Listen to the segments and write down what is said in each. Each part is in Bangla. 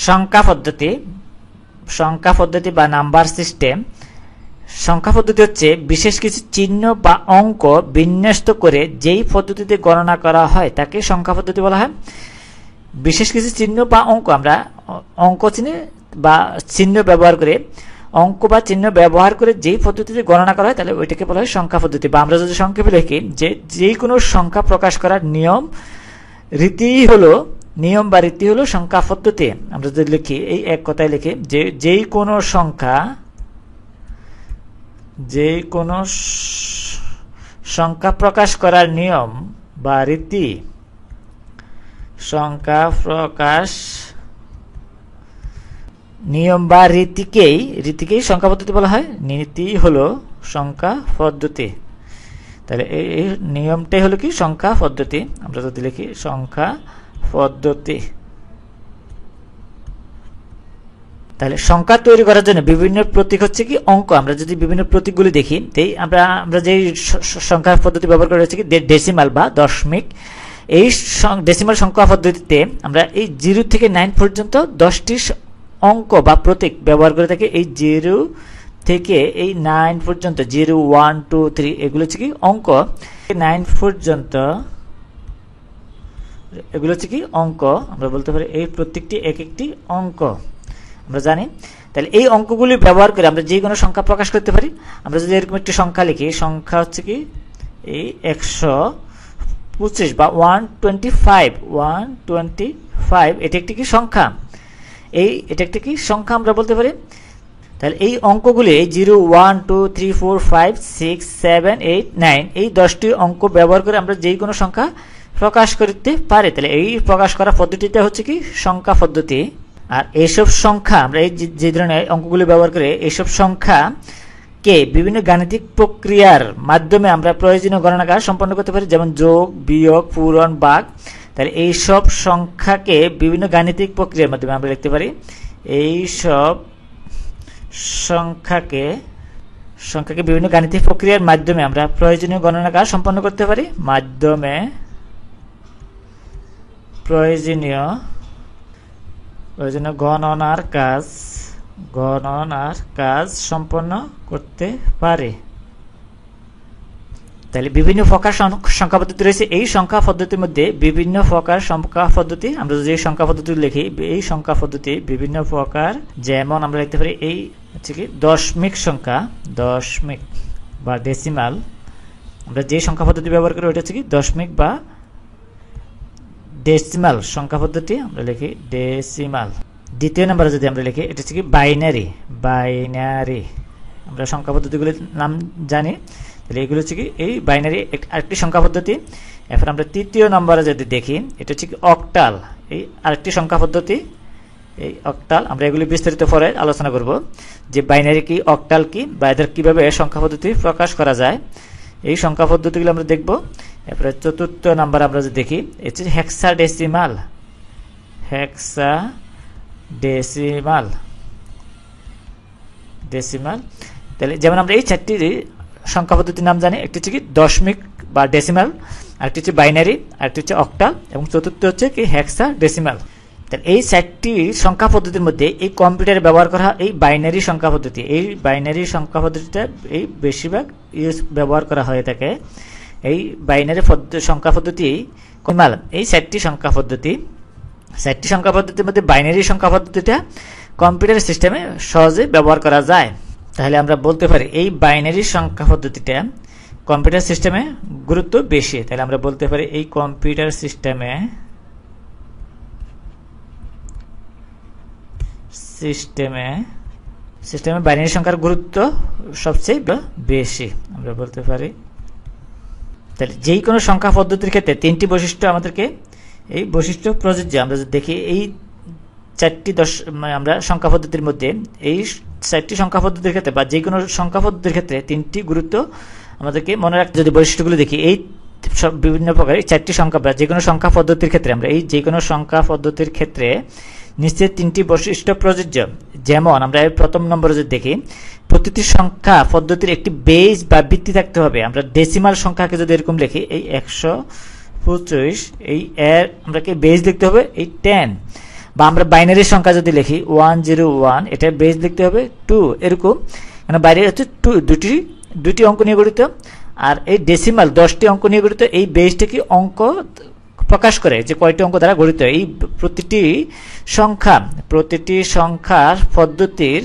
সংখ্যা পদ্ধতি বা নাম্বার সিস্টেম। সংখ্যা পদ্ধতি হচ্ছে বিশেষ কিছু চিহ্ন বা অঙ্ক বিন্যস্ত করে যেই পদ্ধতিতে গণনা করা হয় তাকে সংখ্যা পদ্ধতি বলা হয়। বিশেষ কিছু চিহ্ন বা অঙ্ক, আমরা অঙ্ক চিহ্ন বা চিহ্ন ব্যবহার করে, অঙ্ক বা চিহ্ন ব্যবহার করে যেই পদ্ধতিতে গণনা করা হয় তাহলে ওইটাকে বলা হয় সংখ্যা পদ্ধতি। বা আমরা যদি সংক্ষেপে লিখি যে কোনো সংখ্যা প্রকাশ করার নিয়ম বা রীতি হলো সংখ্যা পদ্ধতি। আমরা যদি লিখি, এই এক কথায় লিখি যে যেই কোনো সংখ্যা প্রকাশ করার নিয়ম বা রীতি, সংখ্যা প্রকাশ নিয়ম বা রীতিকেই সংখ্যা পদ্ধতি বলা হয়। নীতি হলো সংখ্যা পদ্ধতি। তাহলে এই নিয়মটাই হলো কি সংখ্যা পদ্ধতি। আমরা যদি লিখি সংখ্যা পদ্ধতি, তাহলে সংখ্যা তৈরি করার জন্য বিভিন্ন প্রতীক হচ্ছে কি অঙ্ক। আমরা যদি বিভিন্ন প্রতীকগুলি দেখি, আমরা যে সংখ্যা পদ্ধতি ব্যবহার করা হচ্ছে কি ডেসিমাল বা দশমিক। এই ডেসিমাল সংখ্যা পদ্ধতিতে আমরা এই 0 থেকে 9 পর্যন্ত 10টি অঙ্ক বা প্রতীক ব্যবহার করে থাকি। এই 0 থেকে এই 9 পর্যন্ত 0, 1, 2, 3 এগুলো হচ্ছে কি অঙ্ক। 9 পর্যন্ত এগুলো হচ্ছে কি অঙ্ক। আমরা বলতে পারি এই প্রত্যেকটি এক একটি অঙ্ক, আমরা জানি। তাহলে এই অঙ্কগুলি ব্যবহার করে আমরা যে কোনো সংখ্যা প্রকাশ করতে পারি। আমরা যদি এরকম একটি সংখ্যা লিখি, সংখ্যা হচ্ছে কি এই 125 বা 125, এটা একটি কি সংখ্যা, এটা একটি কি সংখ্যা আমরা বলতে পারি। তাহলে এই অঙ্কগুলি 0, 1, 2, 3, 4, 5, 6, 7, 8, 9 এই 10টি অঙ্ক ব্যবহার করে আমরা যে কোনো সংখ্যা প্রকাশ করতে পারি। তাহলে এই প্রকাশ করা পদ্ধতিটা হচ্ছে কি সংখ্যা পদ্ধতি। আর এইসব সংখ্যা আমরা এই যে ধরনের অঙ্কগুলি ব্যবহার করে এইসব সংখ্যাকে বিভিন্ন গাণিতিক প্রক্রিয়ার মাধ্যমে আমরা প্রয়োজনীয় গণনা কাজ সম্পন্ন করতে পারি, যেমন যোগ, বিয়োগ, পূরণ, ভাগ। তাহলে এইসব সংখ্যাকে বিভিন্ন গাণিতিক প্রক্রিয়ার মাধ্যমে আমরা লিখতে পারি। এইসব সংখ্যাকে বিভিন্ন গাণিতিক প্রক্রিয়ার মাধ্যমে আমরা প্রয়োজনীয় গণনা কাজ সম্পন্ন করতে পারি। প্রয়োজনীয় গণনার কাজ সম্পন্ন করতে পারে। তাহলে বিভিন্ন প্রকার সংখ্যা পদ্ধতি রয়েছে। এই সংখ্যা পদ্ধতির মধ্যে বিভিন্ন প্রকার সংখ্যা পদ্ধতি, আমরা যদি সংখ্যা পদ্ধতি লিখি, এই সংখ্যা পদ্ধতি বিভিন্ন প্রকার। যেমন আমরা লিখতে পারি এই হচ্ছে কি দশমিক সংখ্যা, দশমিক বা ডেসিমাল। আমরা যে সংখ্যা পদ্ধতি ব্যবহার করি ওটা হচ্ছে কি দশমিক বা ডেসিমাল সংখ্যা পদ্ধতি। আমরা লিখি ডেসিমাল। দ্বিতীয় নম্বরে যদি আমরা লিখি, এটা হচ্ছে কি বাইনারি। আমরা সংখ্যা পদ্ধতিগুলির নাম জানি, তাহলে এগুলো হচ্ছে কি এই বাইনারি আরেকটি সংখ্যা পদ্ধতি। এরপর আমরা তৃতীয় নম্বরে যদি দেখি, এটা হচ্ছে কি অক্টাল, এই আরেকটি সংখ্যা পদ্ধতি। এই অক্টাল আমরা এগুলি বিস্তারিত পরে আলোচনা করব যে বাইনারি কি, অক্টাল কি, বা এদের কিভাবে সংখ্যা পদ্ধতি প্রকাশ করা যায়। এই সংখ্যা পদ্ধতিগুলো আমরা দেখব। এরপরে চতুর্থ নাম্বার আমরা যদি দেখি, এটা হচ্ছে হেক্সাডেসিমাল। তাহলে যেমন আমরা এই 4টি সংখ্যা পদ্ধতির নাম জানি। একটি হচ্ছে কি দশমিক বা ডেসিমাল, আরেকটি হচ্ছে বাইনারি, আরেকটি হচ্ছে অক্টাল, এবং চতুর্থ হচ্ছে কি হেক্সাডেসিমাল। তাহলে এই 4টি সংখ্যা পদ্ধতির মধ্যে এই কম্পিউটারে ব্যবহার করা এই বাইনারি সংখ্যা পদ্ধতি। এই বাইনারি সংখ্যা পদ্ধতিটা এই বেশিরভাগ ব্যবহার করা হয়ে থাকে। এই বাইনারি সংখ্যা পদ্ধতি এই 4টি সংখ্যা পদ্ধতির মধ্যে বাইনারি সংখ্যা পদ্ধতিটা কম্পিউটার সিস্টেমে সহজে ব্যবহার করা যায়। তাহলে আমরা বলতে পারি এই বাইনারি সংখ্যা পদ্ধতিটা কম্পিউটার সিস্টেমে গুরুত্ব বেশি। তাহলে আমরা বলতে পারি এই কম্পিউটার সিস্টেমে বাইনারি সংখ্যার গুরুত্ব সবচেয়ে বেশি, আমরা বলতে পারি। তাহলে যেই কোনো সংখ্যা পদ্ধতির ক্ষেত্রে 3টি বৈশিষ্ট্য আমাদেরকে এই বৈশিষ্ট্য প্রযোজ্য। আমরা যদি দেখি এই 4টি আমরা সংখ্যা পদ্ধতির মধ্যে এই 4টি সংখ্যা পদ্ধতির ক্ষেত্রে বা যে কোনো সংখ্যা পদ্ধতির ক্ষেত্রে 3টি গুরুত্ব আমাদেরকে মনে রাখতে। যদি বৈশিষ্ট্যগুলো দেখি, এই বিভিন্ন প্রকার 4টি সংখ্যা বা যে কোনো সংখ্যা পদ্ধতির ক্ষেত্রে আমরা এই যে কোনো সংখ্যা পদ্ধতির ক্ষেত্রে নিশ্চিত 3টি বৈশিষ্ট্য প্রযোজ্য। যেমন আমরা প্রথম নম্বরে যদি দেখি, প্রতিটি সংখ্যা পদ্ধতির একটি বেস বা ভিত্তি থাকতে হবে। আমরা ডেসিমাল সংখ্যাকে যদি এরকম লিখি, এই 125, এই এর আমরা কি বেস লিখতে হবে এই 10, বা আমরা বাইনারি সংখ্যা যদি লিখি 101, এটা বেস লিখতে হবে 2, এরকম, মানে বাইরে হচ্ছে 2, দুটি অঙ্ক নিয়ে গঠিত, আর এই ডেসিমাল 10টি অঙ্ক নিয়ে গঠিত। এই বেসটা কি অঙ্ক প্রকাশ করে যে কয়টি অঙ্ক দ্বারা গঠিত। এই প্রতিটি সংখ্যার পদ্ধতির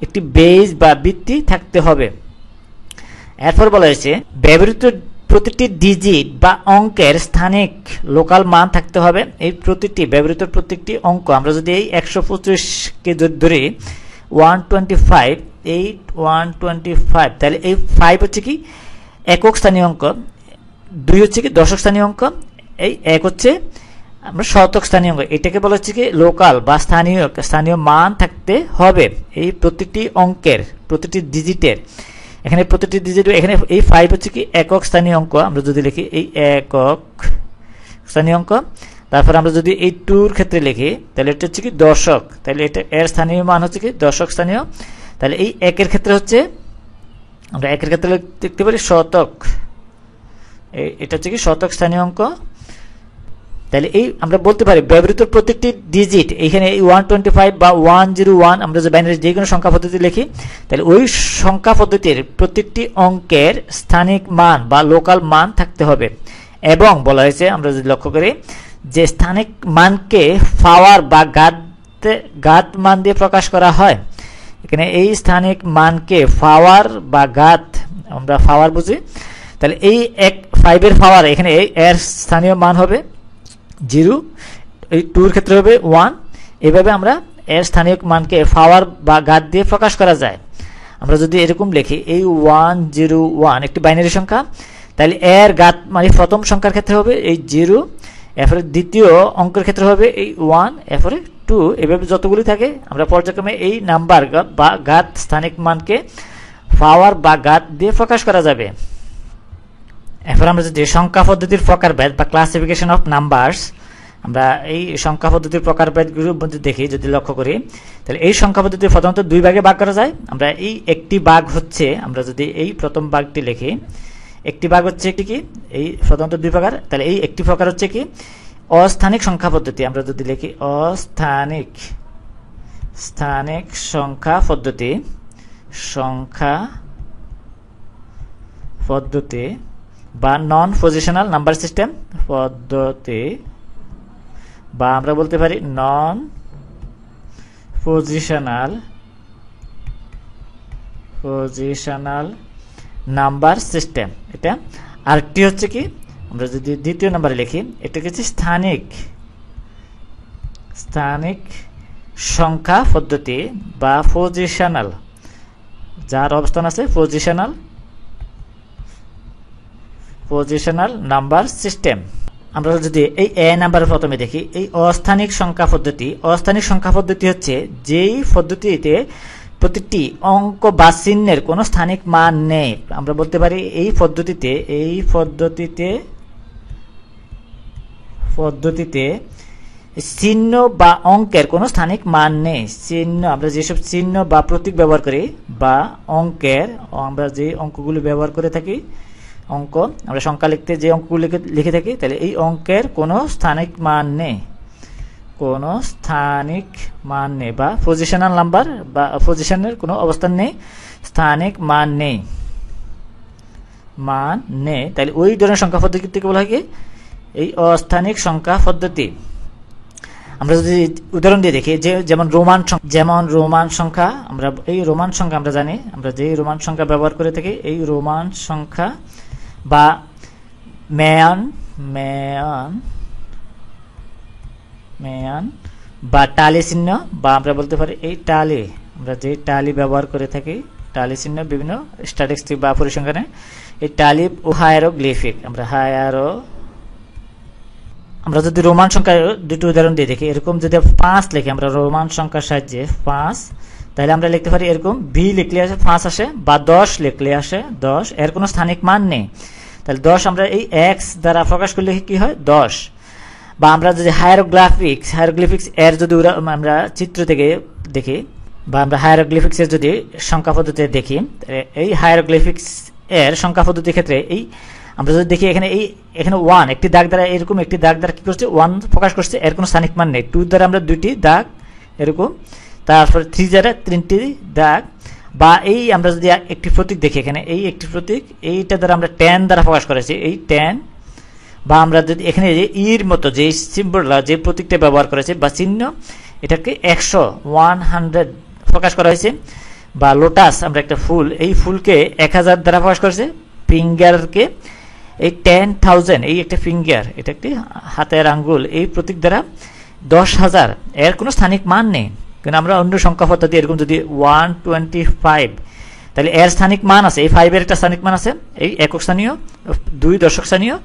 একটি বেস বা ভিত্তি থাকতে হবে। এরপর বলা হয়েছে ব্যবহৃত প্রতিটি ডিজিট বা অঙ্কের স্থানিক লোকাল মান থাকতে হবে। এই ব্যবহৃত প্রত্যেকটি অঙ্ক, আমরা যদি এই 125কে ধরি 125, তাহলে এই 5 হচ্ছে কি একক স্থানীয় অঙ্ক, 2 হচ্ছে কি দশক স্থানীয় অঙ্ক, এই 1 হচ্ছে আমরা শতক স্থানীয় অঙ্ক। এটাকে বলা হচ্ছে কি লোকাল বা স্থানীয় মান থাকতে হবে এই প্রতিটি অঙ্কের, প্রতিটি ডিজিটের। এখানে প্রতিটি ডিজিট, এখানে এই 5 হচ্ছে কি একক স্থানীয় অঙ্ক, আমরা যদি লিখি এই একক স্থানীয় অঙ্ক। তারপর আমরা যদি এই 2 এর ক্ষেত্রে লিখি তাহলে এটা হচ্ছে কি দশক, তাহলে এটা এর স্থানীয় মান হচ্ছে কি দশক স্থানীয়। তাহলে এই 1 এর ক্ষেত্রে হচ্ছে, আমরা 1 এর ক্ষেত্রে লিখতে পারি শতক, এটা হচ্ছে কি শতক স্থানীয় অঙ্ক। তাহলে এই আমরা বলতে পারি ব্যবহৃত প্রত্যেকটি ডিজিট, এখানে এই 125 বা 101 আমরা যে বাইনারি যে কোনো সংখ্যা পদ্ধতি লিখি, তাহলে ওই সংখ্যা পদ্ধতির প্রত্যেকটি অঙ্কের স্থানিক মান বা লোকাল মান থাকতে হবে। এবং বলা হয়েছে আমরা যদি লক্ষ্য করি যে স্থানিক মানকে পাওয়ার বা ঘাত মান দিয়ে প্রকাশ করা হয়। এখানে এই স্থানিক মানকে পাওয়ার বা ঘাত, আমরা পাওয়ার বুঝি, তাহলে এই 5 এর পাওয়ার, এখানে এর স্থানীয় মান হবে 0, এই 2 এর ক্ষেত্রে হবে 1। এভাবে আমরা এর স্থানীয় মানকে পাওয়ার বা ঘাত দিয়ে প্রকাশ করা যায়। আমরা যদি এরকম লিখি এই 101 একটি বাইনারি সংখ্যা, তাহলে এর ঘাত মানে প্রথম সংখ্যার ক্ষেত্রে হবে এই 0, এরপরে দ্বিতীয় অঙ্কের ক্ষেত্রে হবে এই 1, এরপরে 2, এভাবে যতগুলি থাকে আমরা পর্যায়ক্রমে এই নাম্বার বা ঘাত স্থানিক মানকে পাওয়ার বা ঘাত দিয়ে প্রকাশ করা যাবে। এরপর আমরা যদি সংখ্যা পদ্ধতির প্রকারভেদ বা ক্লাসিফিকেশন অফ নাম্বারস, আমরা এই সংখ্যা পদ্ধতির প্রকারভেদগুলোর মধ্যে দেখি, যদি লক্ষ্য করি তাহলে এই সংখ্যা পদ্ধতি প্রথমত 2 ভাগে ভাগ করা যায়। আমরা এই একটি ভাগ হচ্ছে, আমরা যদি এই প্রথম ভাগটি লিখি, একটি ভাগ হচ্ছে কি এই প্রথমত 2 প্রকার, তাহলে এই একটি প্রকার হচ্ছে কি অস্থানিক সংখ্যা পদ্ধতি। আমরা যদি লিখি অস্থানিক সংখ্যা পদ্ধতি বা নন পজিশনাল নাম্বার সিস্টেম পদ্ধতি, বা আমরা বলতে পারি নন পজিশনাল নাম্বার সিস্টেম। এটা আরেকটি হচ্ছে কি, আমরা যদি দ্বিতীয় নাম্বারে লিখি, এটা হচ্ছে স্থানিক সংখ্যা পদ্ধতি বা পজিশনাল, যার অবস্থান আছে পজিশনাল নাম্বার সিস্টেম। আমরা যদি এই এ নাম্বারের প্রথমে দেখি এই অস্থানিক সংখ্যা পদ্ধতি হচ্ছে যেই পদ্ধতিতে প্রতিটি অঙ্ক বা চিহ্নের কোনো স্থানিক মান নেই। আমরা বলতে পারি এই পদ্ধতিতে চিহ্ন বা অঙ্কের কোনো স্থানিক মান নেই। চিহ্ন, আমরা যেসব চিহ্ন বা প্রতীক ব্যবহার করি বা অঙ্কের, আমরা যে অঙ্কগুলো ব্যবহার করে থাকি, আমরা সংখ্যা লিখতে যে অঙ্কগুলো লিখে থাকি, তাহলে এই অঙ্কের কোনো স্থানিক মান নেই, বা পজিশনাল নাম্বার বা পজিশনের কোনো অবস্থান নেই, স্থানিক মান নেই। তাহলে ওই ধরনের সংখ্যা পদ্ধতিকে বলা হয় কি এই অস্থানিক সংখ্যা পদ্ধতি। আমরা যদি উদাহরণ দিয়ে দেখি, যেমন রোমান সংখ্যা, আমরা এই রোমান সংখ্যা আমরা জানি, আমরা যে রোমান সংখ্যা ব্যবহার করে থাকি, এই রোমান সংখ্যা বা মেয়ান বা টালি চিহ্ন, বা আমরা বলতে পারি এই টালি, আমরা যে টালি ব্যবহার করে থাকি, টালি চিহ্ন বিভিন্ন স্ট্যাটিস্টিক বা পরিসংখ্যানে, এই টালি ও হায়ারোগ্লিফিক, আমরা যদি রোমান সংখ্যা দুটো উদাহরণ দিয়ে দেখি, এরকম যদি 5 লিখি, আমরা রোমান সংখ্যার সাহায্যে 5, তাহলে আমরা লিখতে পারি এরকম ভি লিখলে আসে 5 আসে, বা 10 লিখলে আসে 10, এর কোনো স্থানিক মান নেই। তাহলে 10 আমরা এই এক্স দ্বারা প্রকাশ করলে কি হয় 10। বা আমরা যদি হায়ারোগ্লিফিক্স এর যদি আমরা চিত্র থেকে দেখি, বা আমরা হায়ারোগ্লিফিক্স এর যদি সংখ্যা পদ্ধতি দেখি, এই হায়ারোগ্লিফিক্স এর সংখ্যা পদ্ধতির ক্ষেত্রে এই আমরা যদি দেখি এখানে 1 একটি দাগ দ্বারা এরকম একটি দাগ দ্বারা কি করছে 1 প্রকাশ করছে, এর কোনো স্থানিক মান নেই। 2 দ্বারা আমরা দুইটি দাগ এরকম, তারপর 3 দ্বারা তিনটি দাগ, বা এই আমরা যদি একটি প্রতীক দেখি এখানে এই একটি প্রতীক, এইটা দ্বারা আমরা 10 দ্বারা প্রকাশ করেছি, এই 10, বা আমরা যদি এখানে যে ইর মতো যে সিম্বলটা যে প্রতীকটা ব্যবহার করেছে বা চিহ্ন, এটাকে 100 প্রকাশ করা হয়েছে। বা লোটাস আমরা একটা ফুল, এই ফুলকে 1000 দ্বারা প্রকাশ করেছে। ফিঙ্গারকে এই 10,000, এই একটা ফিঙ্গার, এটা একটি হাতের আঙ্গুল, এই প্রতীক দ্বারা 10,000, এর কোনো স্থানিক মান নেই। কিন্তু আমরা অন্য সংখ্যা পদ্ধতি এরকম যদি 125, তাহলে এর স্থানিক মান আছে, এই 5 এর একটা স্থানিক মান আছে, এই একক স্থানীয়, 2 দশক স্থানীয়,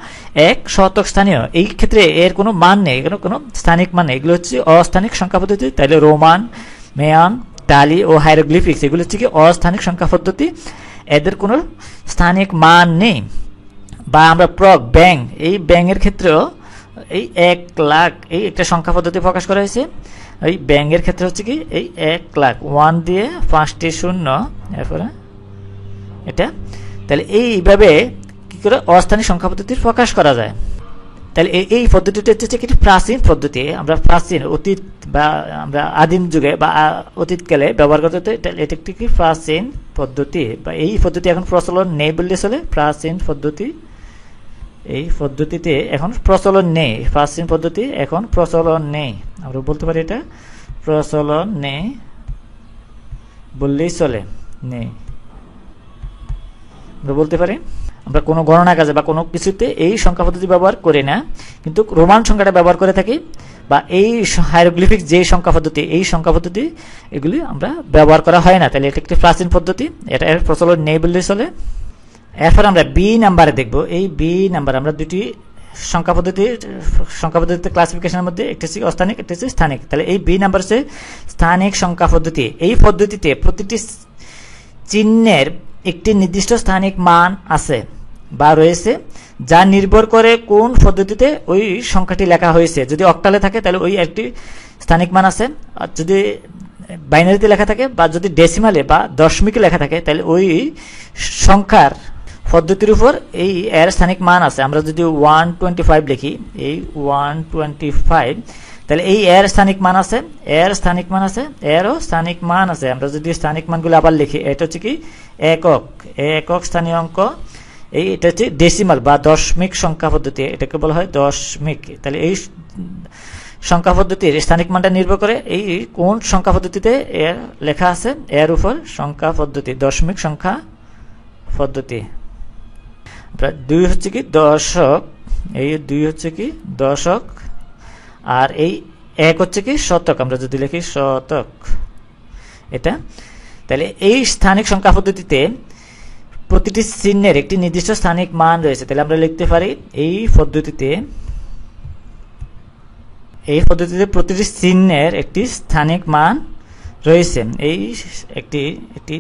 1 শতক স্থানীয়, এই ক্ষেত্রে এর কোনো মান নেই, এখানে কোনো স্থানিক মান নেই। এগুলো হচ্ছে অস্থানিক সংখ্যা পদ্ধতি। তাহলে রোমান, মেয়ান, টালি ও হাইরোগ্লিফিক্স এগুলো হচ্ছে কি অস্থানিক সংখ্যা পদ্ধতি, এদের কোনো স্থানিক মান নেই। বা আমরা ব্যাং, এই ব্যাঙের ক্ষেত্রেও এই 1 লাখ, এই একটা সংখ্যা পদ্ধতি প্রকাশ করা হয়েছে। এই ব্যাঙের ক্ষেত্রে হচ্ছে কি এই 1 লাখ, 1 দিয়ে 5টি শূন্য, এরপরে এটা। তাহলে এইভাবে কি করে অস্থানিক সংখ্যা পদ্ধতি প্রকাশ করা যায়। তাহলে এই পদ্ধতিটা হচ্ছে কি প্রাচীন পদ্ধতি, আমরা প্রাচীন অতীত বা আমরা আদিম যুগে বা অতীতকালে ব্যবহার করতে হতো। এটা একটি কি প্রাচীন পদ্ধতি, বা এই পদ্ধতি এখন প্রচলন নেই বললে চলে। প্রাচীন পদ্ধতি, এই পদ্ধতিতে এখন প্রচলন নেই, প্রাচীন পদ্ধতি এখন প্রচলন নেই, আমরা বলতে পারি এটা প্রচলন নেই বললেই চলে, নেই আমরা বলতে পারি। আমরা কোনো গণনা কাজে বা কোনো কিছুতে এই সংখ্যা পদ্ধতি ব্যবহার করি না, কিন্তু রোমান সংখ্যাটা ব্যবহার করে থাকি, বা এই হাইরোগ্লিফিক যে সংখ্যা পদ্ধতি, এই সংখ্যা পদ্ধতি এগুলি আমরা ব্যবহার করা হয় না। তাহলে এটা একটি প্রাচীন পদ্ধতি, এটা এর প্রচলন নেই বললেই চলে। এরপর আমরা বি নাম্বারে দেখব। এই বি নাম্বার আমরা দুটি সংখ্যা পদ্ধতিতে ক্লাসিফিকেশনের মধ্যে একটি হচ্ছে অস্থানিক, একটি হচ্ছে স্থানিক। তাহলে এই বি নাম্বার হচ্ছে স্থানিক সংখ্যা পদ্ধতি। এই পদ্ধতিতে প্রতিটি চিহ্নের একটি নির্দিষ্ট স্থানিক মান আছে বা রয়েছে, যা নির্ভর করে কোন পদ্ধতিতে ওই সংখ্যাটি লেখা হয়েছে। যদি অক্টালে থাকে তাহলে ওই একটি স্থানিক মান আছে, আর যদি বাইনারিতে লেখা থাকে বা যদি ডেসিমালে বা দশমিকে লেখা থাকে তাহলে ওই সংখ্যার পদ্ধতির উপর এই এর স্থানিক মান আছে। আমরা যদি 125 লিখি, এই 125, তাহলে এই এর স্থানিক মান আছে, এর স্থানিক মান আছে, এরও স্থানিক মান আছে। আমরা যদি স্থানিক মানগুলো আবার লিখি, এটা হচ্ছে কি একক, একক স্থানীয় অঙ্ক, এটা হচ্ছে ডেসিমাল বা দশমিক সংখ্যা পদ্ধতি, এটাকে বলা হয় দশমিক। তাহলে এই সংখ্যা পদ্ধতির স্থানিক মানটা নির্ভর করে এই কোন সংখ্যা পদ্ধতিতে এর লেখা আছে, এর উপর সংখ্যা পদ্ধতি, দশমিক সংখ্যা পদ্ধতি। 2 হচ্ছে কি দশক, এই 2 হচ্ছে কি দশক, আর এই 1 হচ্ছে কি শতক। আমরা যদি লিখি শতক, এটা। তাহলে এই স্থানিক সংখ্যা পদ্ধতিতে প্রতিটি চিহ্নের একটি নির্দিষ্ট স্থানিক মান রয়েছে। তাহলে আমরা লিখতে পারি এই পদ্ধতিতে প্রতিটি চিহ্নের একটি স্থানিক মান রয়েছে। এই একটি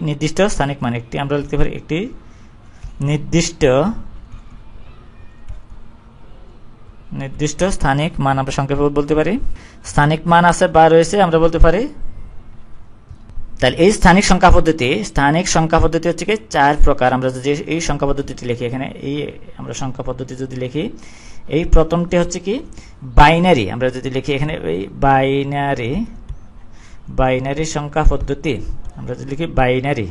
নির্দিষ্ট স্থানিক মান, একটি আমরা লিখতে পারি একটি নির্দিষ্ট স্থানিক মান, আমরা সংক্ষেপে বলতে পারি স্থানিক মান আছে বা রয়েছে, আমরা বলতে পারি। তাহলে এই স্থানিক সংখ্যা পদ্ধতি হচ্ছে কি 4 প্রকার। আমরা যদি এই সংখ্যা পদ্ধতিটি লিখি, এখানে এই আমরা সংখ্যা পদ্ধতি যদি লিখি, এই প্রথমটি হচ্ছে কি বাইনারি। আমরা যদি লিখি এখানে এই বাইনারি সংখ্যা পদ্ধতি, আমরা যদি লিখি বাইনারি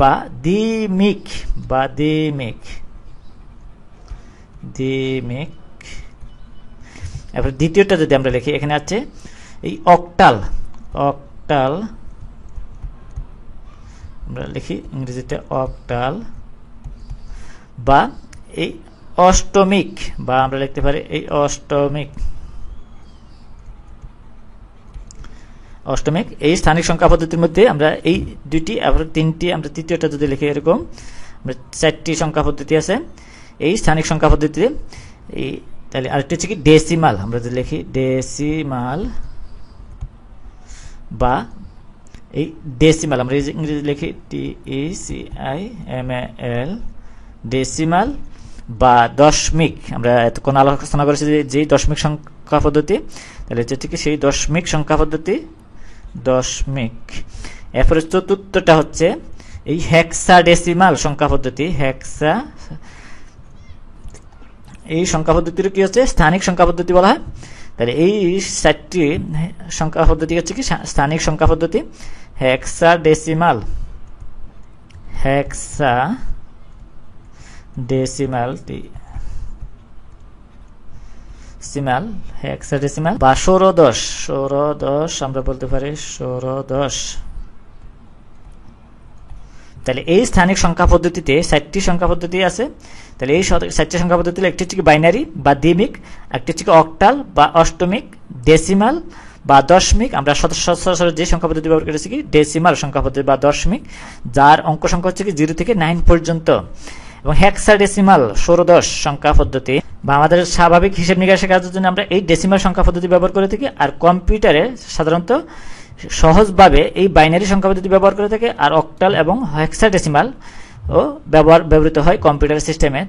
বা দ্বিমিক এরপর দ্বিতীয়টা যদি আমরা লিখি, এখানে আছে এই অক্টাল, আমরা লিখি ইংরেজিতে অক্টাল, বা এই অষ্টমিক, বা আমরা লিখতে পারি এই অষ্টমিক। এই স্থানিক সংখ্যা পদ্ধতির মধ্যে আমরা এই দুইটি, আবার 3টি, আমরা তৃতীয়টা যদি লিখি এরকম, আমরা 4টি সংখ্যা পদ্ধতি আছে এই স্থানিক সংখ্যা পদ্ধতিতে। এই তাহলে আরেকটি হচ্ছে কি ডেসিমাল, আমরা যদি লিখি ডেসিমাল, বা এই ডেসিমাল আমরা ইংরেজি লিখি DECIMAL, ডেসিমাল বা দশমিক। আমরা এতক্ষণ আলোচনা করেছি যে দশমিক সংখ্যা পদ্ধতি, তাহলে হচ্ছে কি সেই দশমিক সংখ্যা পদ্ধতি, দশমিক। এরপরে চতুর্থটা হচ্ছে এই হেক্সাডেসিমাল সংখ্যা পদ্ধতি, এই সংখ্যা পদ্ধতির কি হচ্ছে স্থানিক সংখ্যা পদ্ধতি বলা হয়। তাহলে এই 4টি সংখ্যা পদ্ধতি হচ্ছে কি স্থানিক সংখ্যা পদ্ধতি। হেক্সাডেসিমাল হেক্সাডেসিমাল বা ষোড়দশ আমরা বলতে পারি ষোড়দশ। তাহলে এই স্থানিক সংখ্যা পদ্ধতিতে 4টি সংখ্যা পদ্ধতি আছে। তাহলে এই 4টি সংখ্যা পদ্ধতিতে একটি হচ্ছে বাইনারি বা দ্বিমিক, একটি হচ্ছে অক্টাল বা অষ্টমিক, ডেসিমাল বা দশমিক। আমরা সচরাচর যে সংখ্যা পদ্ধতি ব্যবহার করেছি কি ডেসিমাল সংখ্যা পদ্ধতি বা দশমিক, যার অঙ্ক সংখ্যা হচ্ছে কি 0 থেকে 9 পর্যন্ত। এবং হেক্সাডেসিমাল ষোড়দশ সংখ্যা পদ্ধতি বা আমাদের স্বাভাবিক হিসেব নিকাশের কাজের জন্য আমরা এই ডেসিমাল সংখ্যা পদ্ধতি ব্যবহার করে থাকি। আর কম্পিউটারে সাধারণত সহজভাবে এই বাইনারি সংখ্যা পদ্ধতি ব্যবহার করে থাকে, আর অক্টাল এবং হেক্সাডেসিমাল ব্যবহৃত হয় কম্পিউটার সিস্টেমে।